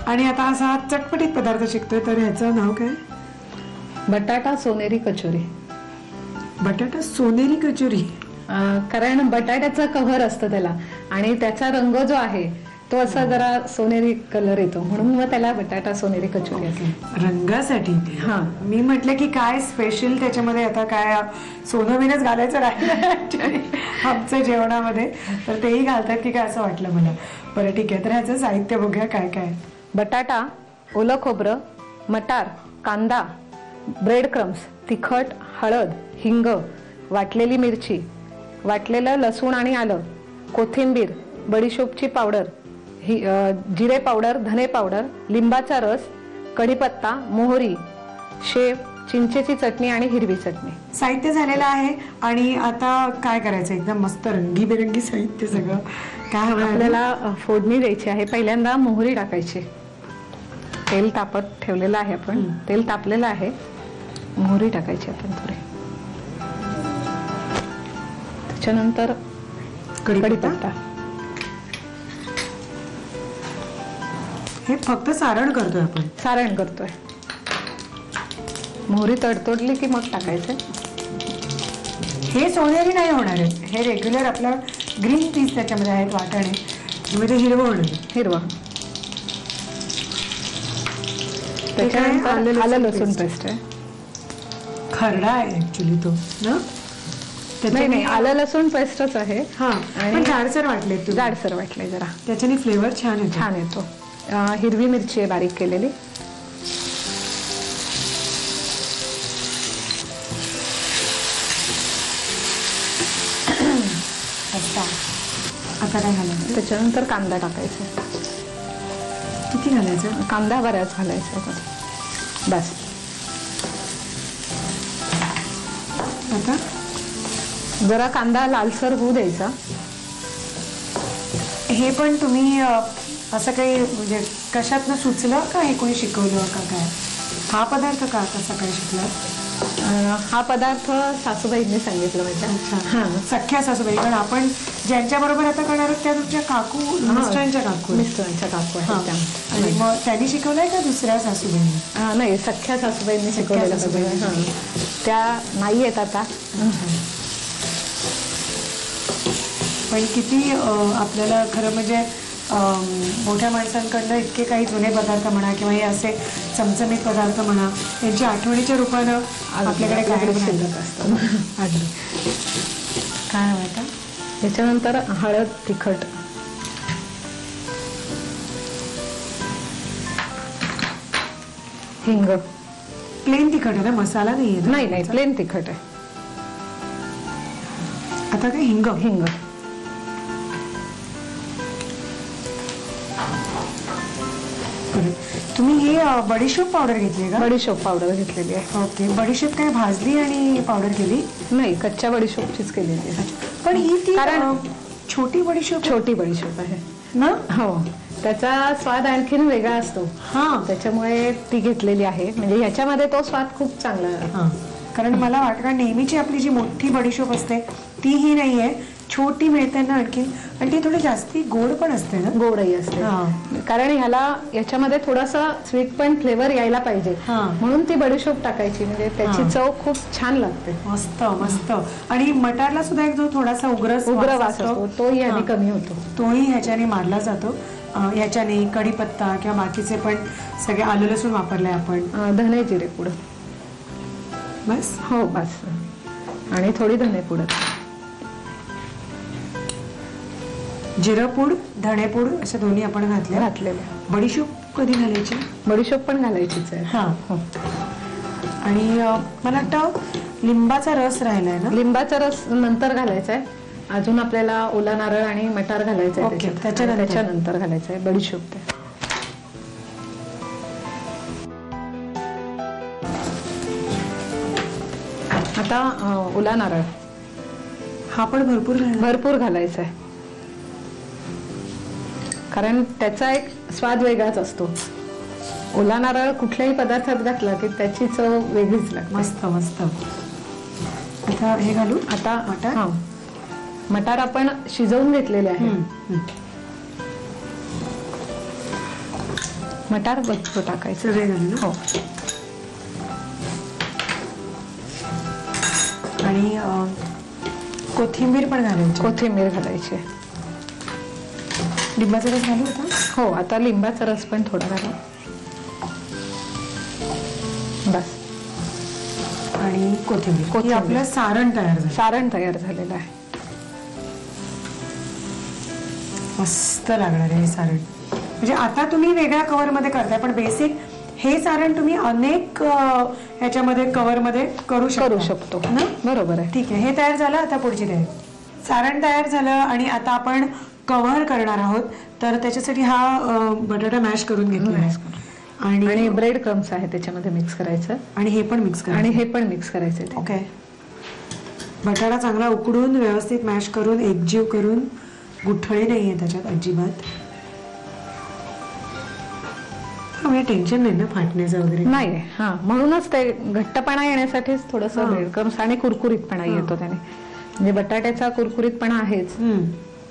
आणि आता असा चटपटीत पदार्थ शिकतोय, तर ह्याचं नाव काय? बटाटा सोनेरी कचोरी. बटाटा सोनेरी कचोरी. कारण बटाट्याचा कव्हर असतं त्याला आणि त्याचा रंग जो आहे तो असा जरा सोनेरी कलर येतो, म्हणून मग त्याला बटाटा सोनेरी कचोरी असते. रंगासाठी. हा, मी म्हटलं की काय स्पेशल त्याच्यामध्ये, आता काय सोनं बिनच घालायचं राहिलं आमच्या जेवणामध्ये, तर तेही घालतात की काय असं वाटलं मला. बरं ठीक आहे, तर ह्याचं साहित्य बघूया काय काय. बटाटा, ओलं खोबरं, मटार, कांदा, ब्रेड क्रम्स, तिखट, हळद, हिंग, वाटलेली मिरची, वाटलेलं लसूण आणि आलं, कोथिंबीर, बडीशोपची पावडर, जिरे पावडर, धने पावडर, लिंबाचा रस, कढीपत्ता, मोहरी, शेव, चिंचेची चटणी आणि हिरवी चटणी. साहित्य झालेलं आहे. आणि आता काय करायचं? एकदम मस्त रंगीबेरंगी साहित्य सगळं. काय हवं आपल्याला? फोडणी द्यायची आहे. पहिल्यांदा मोहरी टाकायची. तेल तापत ठेवलेलं आहे आपण, तेल तापलेलं आहे, मोहरी टाकायची आपण थोडी. त्याच्यानंतर कढीपत्ता. हे फक्त सारण करतोय आपण? सारण करतोय. मोहरी तडतडली की मग टाकायचं. हे सोनेरी नाही होणार आहे, हे रेग्युलर आपलं ग्रीन पीस त्याच्यामध्ये आहेत, वाटाणे, म्हणजे हिरवं होणार. हिरवं. त्याच्यानंतर आलं लसूण पेस्ट आहे. खरडा आहे ऍक्च्युली तो ना? नाही, आलं लसूण पेस्टच आहे. हा, पण जाडसर वाटले. जाडसर वाटले जरा, त्याच्याने फ्लेवर छान येतो. हिरवी मिरची आहे बारीक केलेली. आता काय घालायचं? त्याच्यानंतर कांदा टाकायचा. किती घालायचं? कांदा बऱ्याच घालायचा बस. आता जरा कांदा लालसर होऊ द्यायचा. हे पण तुम्ही असं काही म्हणजे कशातनं सुचलं का? हे कोणी शिकवलं का काय? हा पदार्थ का कसा काय शिकला? हा पदार्थ सासूबाईंनी सांगितलं माझ्या. अच्छा, सख्या सासूबाई. पण आपण ज्यांच्या बरोबर आता करणार आहोत त्या तुमच्या काकू, मिस्टरांच्या काकू आहेत. आणि मग त्यांनी शिकवलंय का दुसऱ्या सासूबाईंनी? नाही, सख्या सासूबाईंनी शिकवलेलं. त्या नाही येत आता. पण किती आपल्याला खरं म्हणजे मोठ्या माणसांकडनं इतके काही जुने पदार्थ म्हणा किंवा हे असे चमचमीत पदार्थ म्हणा, त्यांची आठवणीच्या रूपानं आपल्याकडे काय शिल्लक असतं. काय हवं आता? त्याच्यानंतर हळद, तिखट, हिंग. प्लेन तिखट आहे ना, मसाला नाही आहे? नाही, प्लेन तिखट आहे. आता काय? हिंग. तुम्ही हे बडीशोप पावडर घेतली का? बडीशोप पावडर घेतलेली आहे. ओके. बडीशोप काय भाजली आणि पावडर केली? नाही, कच्च्या बडीशोपचीच केलेली आहे. पण ही ती कारण छोटी बडीशोप आहे ना? हो, त्याचा स्वाद आणखीन वेगळा असतो. त्याच्यामुळे ती घेतलेली आहे. म्हणजे ह्याच्यामध्ये तो स्वाद खूप चांगला आहे. कारण मला वाटतं नेहमीची आपली जी मोठी बडीशोप असते ती ही नाहीये, छोटी मिळते ना आणखी, आणि ती थोडी जास्ती गोड पण असते ना? गोडही असते. कारण याच्यामध्ये थोडासा स्वीट पण फ्लेवर यायला पाहिजे, म्हणून ती बडीशोप टाकायची. म्हणजे त्याची चव खूप छान लागते. मस्त मस्त. आणि मटारला सुद्धा एक जो थोडासा उग्र वास असतो तोही ह्याने कमी होतो. तोही ह्याच्याने मारला जातो. ह्याच्याने कढीपत्ता किंवा बाकीचे पण सगळे आलं लसूण वापरलंय आपण. धने जिरे पूड बस. हो बस. आणि थोडी धने पूड, जिरपूड, धणेपूड अशा दोन्ही आपण घातलेल्या. बडीशोप कधी घालायची? बडीशोप पण घालायचीच आहे. आणि मला वाटतं लिंबाचा रस राहिलाय ना? लिंबाचा रस नंतर घालायचा आहे. अजून आपल्याला ओला नारळ आणि मटार घालायचं आहे. त्याच्यानंतर घालायचं आहे बडीशोप. आता ओला नारळ हा पण भरपूर घालायचा आहे. कारण त्याचा एक स्वाद वेगळाच असतो. ओला नारळ कुठल्याही पदार्थात घातला की त्याची चव वेगळीच लागते. मस्त मस्त. आता हे घालू? आता मटार आपण शिजवून घेतलेले आहे. मटार बघतो टाकायचं. सगळे घालून ना? हो. आणि कोथिंबीर पण घालायची. कोथिंबीर घालायची. लिंबाचा रस घालू होता. हो, आता लिंबाचा रस पण थोडा घाला. बस. आणि कोथिंबीर. कोथिंबीर. आपलं सारण तयार झालं. सारण तयार झालेलं आहे. मस्त लागणार आहे हे सारण. म्हणजे आता तुम्ही वेगळ्या कव्हर मध्ये करताय, पण बेसिक हे सारण तुम्ही अनेक ह्याच्यामध्ये कव्हर मध्ये करू शकतो ना. बरोबर आहे. ठीक आहे, हे तयार झालं. आता पुढची तयारी. सारण तयार झालं आणि आता आपण कव्हर करणार आहोत. तर त्याच्यासाठी हा बटाटा मॅश करून घेतला आहे आणि ब्रेड क्रम्स आहे त्याच्यामध्ये मिक्स करायचं. आणि हे पण मिक्स करायचं. आणि हे पण मिक्स करायचं. ओके. बटाटा चांगला उकडून व्यवस्थित मॅश करून एकजीव करून, गुठळी नाहीये त्याच्यात अजिबात. टेन्शन नाही ना फाटण्याचं वगैरे. नाही. हा, म्हणूनच ते घट्टपणा येण्यासाठीच थोडस ब्रेड क्रम्स आणि कुरकुरीतपणा येतो त्याने. म्हणजे बटाट्याचा कुरकुरीतपणा आहेच,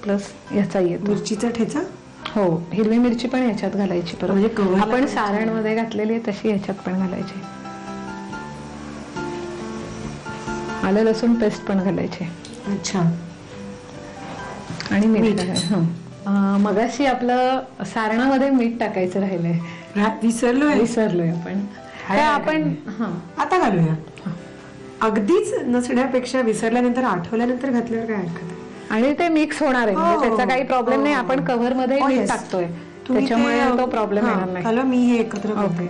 प्लस याचा येतो. मिरचीचा ठेचा. हो, हिरवी मिरची पण याच्यात घालायची. म्हणजे आपण सारण मध्ये घातलेली आहे तशी याच्यात पण घालायची. आलं लसूण पेस्ट पण घालायची. अच्छा. आणि मीठ. मगाशी आपलं सारणामध्ये मीठ टाकायचं राहिलंय. विसरलोय आपण. आपण आता घालूया. अगदीच नसण्यापेक्षा विसरल्यानंतर आठवल्यानंतर घातल्यावर काय हरकत आहे. आणि ते मिक्स होणार आहे, म्हणजे त्याचा काही प्रॉब्लेम नाही. आपण कव्हर मध्ये मीठ टाकतोय त्याच्यामुळे तो प्रॉब्लेम येणार नाही. हॅलो, मी हे एकत्र करते.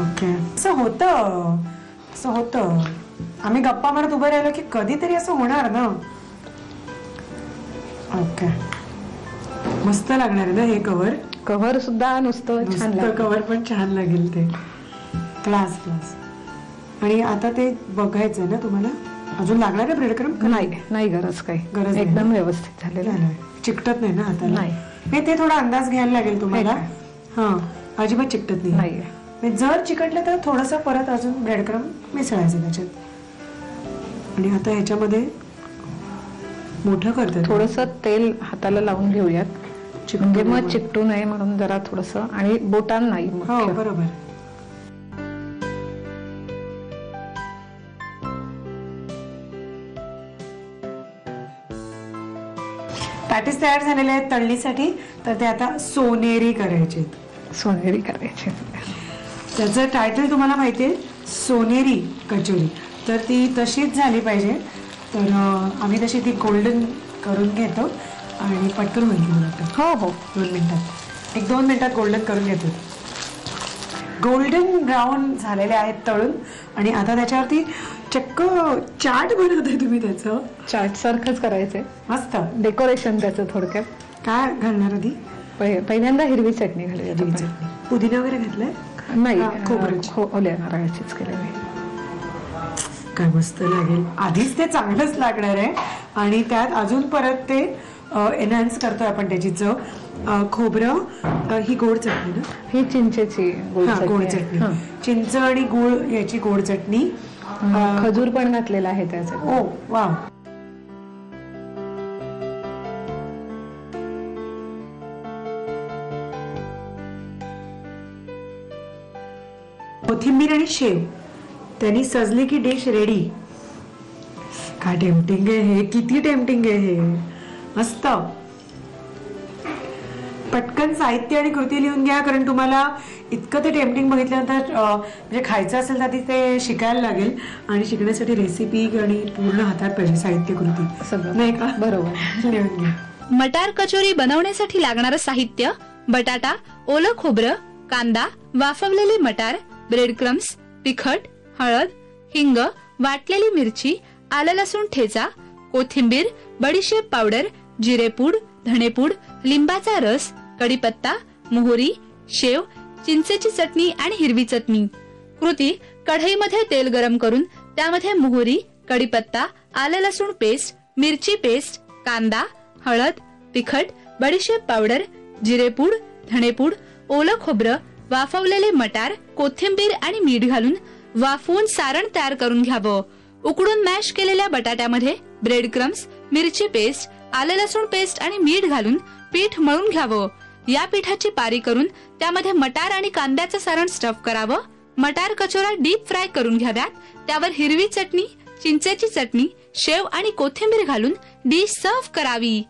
ओके. असं होतं आम्ही गप्पा मारत उभं राहिलो की कधीतरी असं होणार ना. ओके. मस्त लागणार आहे ना हे कव्हर सुद्धा नुसतं छान लागेल. कव्हर पण छान लागेल ते. क्लास. आणि आता ते बघायचंय ना तुम्हाला. अजून लागणार आहे ब्रेड क्रम्स? नाही गरज काही. गरज एकदम व्यवस्थित झालेलं आहे. चिकटत नाही ना आता? नाही. ते थोडा अंदाज घ्यायला लागेल तुम्हाला. हा, अजिबात चिकटत नाही. जर चिकटलं तर थोडस परत अजून ब्रेड क्रम्स मिसळायचं त्याच्यात. आणि आता ह्याच्यामध्ये मोठं करते, थोडस तेल हाताला लावून घेऊयात, म्हणजे मग चिकटू नये म्हणून जरा थोडस. आणि बोटान नाही. हो, बरोबर. पॅटीस तयार झालेले आहेत तळणीसाठी. तर ते आता सोनेरी करायचे. त्याचं टायटल तुम्हाला माहितीये, सोनेरी कचोरी. तर ती तशीच झाली पाहिजे. तर आम्ही तशी ती गोल्डन करून घेतो आणि पटकन होईल. हो 2 मिनिटात. 1-2 मिनिटात गोल्डन करून घेतो. गोल्डन ब्राऊन झालेले आहेत तळून. आणि आता त्याच्यावरती चक्क चाट बनवताय तुम्ही. त्याचं चाट सारखंच करायचंय. मस्त डेकोरेशन त्याचं. थोडक्यात काय घालणार आधी? पहिल्यांदा हिरवी चटणी घालूया. पुदिना वगैरे घातलाय? नाही, ओल्या नारळाचीच केलेली. काय मस्त लागेल. आधीच ते चांगलंच लागणार आहे आणि त्यात अजून परत ते एनहान्स करतोय आपण त्याची चव. खोबरं, ही गोड चटणी ना? ही चिंचेची गोड चटणी. चिंच आणि गुळ याची गोड चटणी. खजूर पण घातलेला आहे त्याच्यात. ओ वा. कोथिंबीर आणि शेव त्यांनी सजली की डिश रेडी. काय टेम्पटिंग आहे हे. किती टेम्पटिंग आहे हे. मस्त. पटकन साहित्य आणि कृती लिहून घ्या, कारण तुम्हाला इतकं ते टेम्पटिंग बघितल्यानंतर म्हणजे खायचं असेल तर ते शिकायला लागेल. आणि शिकण्यासाठी रेसिपी आणि पूर्ण हातात पाहिजे साहित्य कृती सगळं, नाही का? बरोबर. लिहून घ्या. मटार कचोरी बनवण्यासाठी लागणारं साहित्य: बटाटा, ओलं खोबरं, कांदा, वाफवलेले मटार, ब्रेड क्रम्स, तिखट, हळद, हिंग, वाटलेली मिरची, आलं लसूण ठेचा, कोथिंबीर, बडीशेप पावडर, जिरेपूड, धणेपूड, लिंबाचा रस, कढीपत्ता, मोहरी, शेव, चिंचेची चटणी आणि हिरवी चटणी. कृती: कढईमध्ये तेल गरम करून त्यामध्ये मोहरी, कढीपत्ता, आलं लसूण पेस्ट, मिरची पेस्ट, कांदा, हळद, तिखट, बडीशेप पावडर, जिरेपूड, धणेपूड, ओलं खोबरं, वाफवलेले मटार, कोथिंबीर आणि मीठ घालून वाफवून सारण तयार करून घ्यावं. उकडून मॅश केलेल्या बटाट्यामध्ये ब्रेड क्रम्स, मिरची पेस्ट, आलं लसूण पेस्ट आणि मीठ घालून पीठ मळून घ्यावं. या पिठाची पारी करून त्यामध्ये मटार आणि कांद्याचं सारण स्टफ करावं. मटार कचोरा डीप फ्राय करून घ्याव्यात. त्यावर हिरवी चटणी, चिंचेची चटणी, शेव आणि कोथिंबीर घालून डिश सर्व्ह करावी.